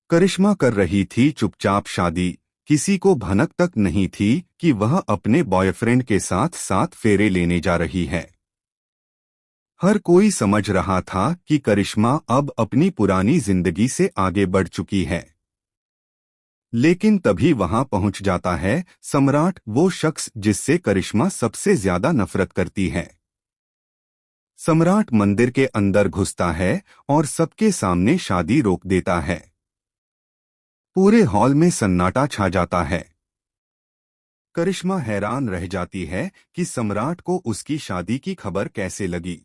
करिश्मा कर रही थी चुपचाप शादी। किसी को भनक तक नहीं थी कि वह अपने बॉयफ्रेंड के साथ 7 फेरे लेने जा रही है। हर कोई समझ रहा था कि करिश्मा अब अपनी पुरानी जिंदगी से आगे बढ़ चुकी है। लेकिन तभी वहां पहुंच जाता है सम्राट, वो शख्स जिससे करिश्मा सबसे ज्यादा नफरत करती है। सम्राट मंदिर के अंदर घुसता है और सबके सामने शादी रोक देता है। पूरे हॉल में सन्नाटा छा जाता है। करिश्मा हैरान रह जाती है कि सम्राट को उसकी शादी की खबर कैसे लगी।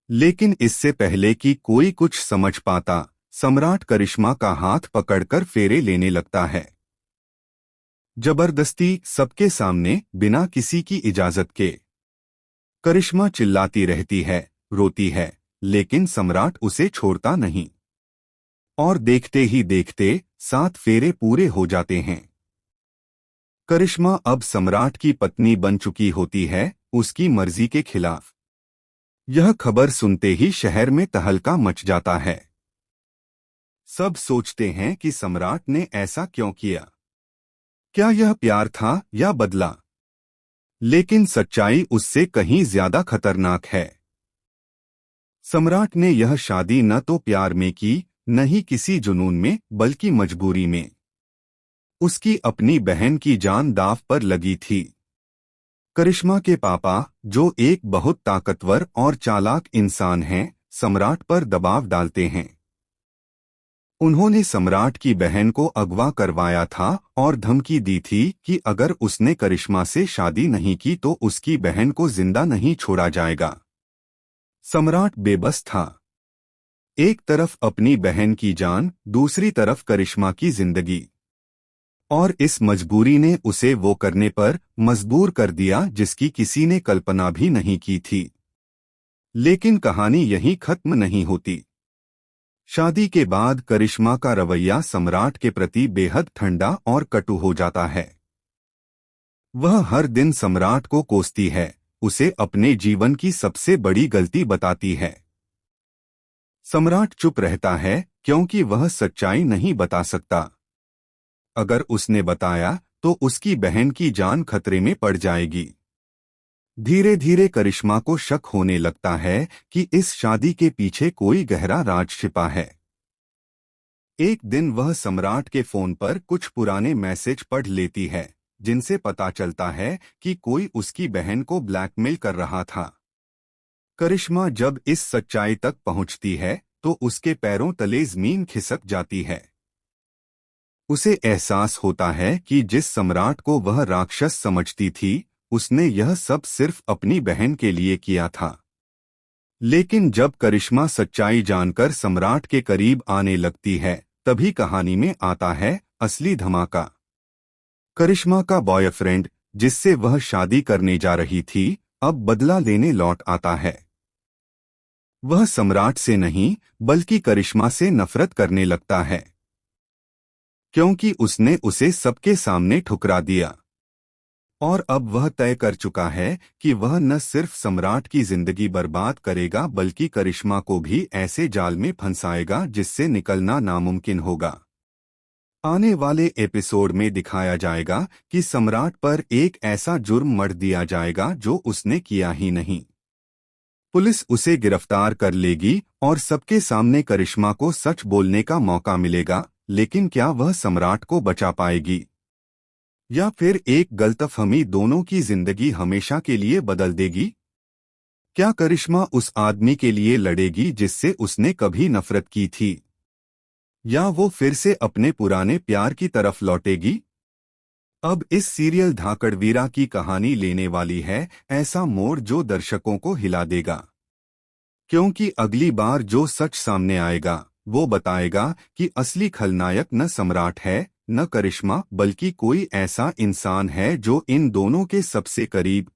लेकिन इससे पहले कि कोई कुछ समझ पाता, सम्राट करिश्मा का हाथ पकड़कर फेरे लेने लगता है। जबरदस्ती, सबके सामने, बिना किसी की इजाजत के। करिश्मा चिल्लाती रहती है, रोती है, लेकिन सम्राट उसे छोड़ता नहीं। और देखते ही देखते 7 फेरे पूरे हो जाते हैं। करिश्मा अब सम्राट की पत्नी बन चुकी होती है, उसकी मर्जी के खिलाफ। यह खबर सुनते ही शहर में तहलका मच जाता है। सब सोचते हैं कि सम्राट ने ऐसा क्यों किया। क्या यह प्यार था या बदला? लेकिन सच्चाई उससे कहीं ज्यादा खतरनाक है। सम्राट ने यह शादी न तो प्यार में की, न ही किसी जुनून में, बल्कि मजबूरी में। उसकी अपनी बहन की जान दांव पर लगी थी। करिश्मा के पापा, जो एक बहुत ताकतवर और चालाक इंसान हैं, सम्राट पर दबाव डालते हैं। उन्होंने सम्राट की बहन को अगवा करवाया था और धमकी दी थी कि अगर उसने करिश्मा से शादी नहीं की तो उसकी बहन को जिंदा नहीं छोड़ा जाएगा। सम्राट बेबस था। एक तरफ अपनी बहन की जान, दूसरी तरफ करिश्मा की जिंदगी। और इस मजबूरी ने उसे वो करने पर मजबूर कर दिया जिसकी किसी ने कल्पना भी नहीं की थी। लेकिन कहानी यहीं खत्म नहीं होती। शादी के बाद करिश्मा का रवैया सम्राट के प्रति बेहद ठंडा और कटु हो जाता है। वह हर दिन सम्राट को कोसती है, उसे अपने जीवन की सबसे बड़ी गलती बताती है। सम्राट चुप रहता है क्योंकि वह सच्चाई नहीं बता सकता। अगर उसने बताया तो उसकी बहन की जान खतरे में पड़ जाएगी। धीरे धीरे करिश्मा को शक होने लगता है कि इस शादी के पीछे कोई गहरा राज छिपा है। एक दिन वह सम्राट के फोन पर कुछ पुराने मैसेज पढ़ लेती है, जिनसे पता चलता है कि कोई उसकी बहन को ब्लैकमेल कर रहा था। करिश्मा जब इस सच्चाई तक पहुंचती है तो उसके पैरों तले जमीन खिसक जाती है। उसे एहसास होता है कि जिस सम्राट को वह राक्षस समझती थी, उसने यह सब सिर्फ अपनी बहन के लिए किया था। लेकिन जब करिश्मा सच्चाई जानकर सम्राट के करीब आने लगती है, तभी कहानी में आता है असली धमाका। करिश्मा का बॉयफ्रेंड, जिससे वह शादी करने जा रही थी, अब बदला लेने लौट आता है। वह सम्राट से नहीं, बल्कि करिश्मा से नफरत करने लगता है, क्योंकि उसने उसे सबके सामने ठुकरा दिया। और अब वह तय कर चुका है कि वह न सिर्फ सम्राट की जिंदगी बर्बाद करेगा बल्कि करिश्मा को भी ऐसे जाल में फंसाएगा जिससे निकलना नामुमकिन होगा। आने वाले एपिसोड में दिखाया जाएगा कि सम्राट पर एक ऐसा जुर्म मढ़ दिया जाएगा जो उसने किया ही नहीं। पुलिस उसे गिरफ्तार कर लेगी और सबके सामने करिश्मा को सच बोलने का मौका मिलेगा, लेकिन क्या वह सम्राट को बचा पाएगी? या फिर एक गलतफहमी दोनों की जिंदगी हमेशा के लिए बदल देगी? क्या करिश्मा उस आदमी के लिए लड़ेगी जिससे उसने कभी नफरत की थी? या वो फिर से अपने पुराने प्यार की तरफ लौटेगी? अब इस सीरियल धाकड़वीरा की कहानी लेने वाली है ऐसा मोड़ जो दर्शकों को हिला देगा। क्योंकि अगली बार जो सच सामने आएगा, वो बताएगा कि असली खलनायक न सम्राट है, न करिश्मा, बल्कि कोई ऐसा इंसान है जो इन दोनों के सबसे करीब,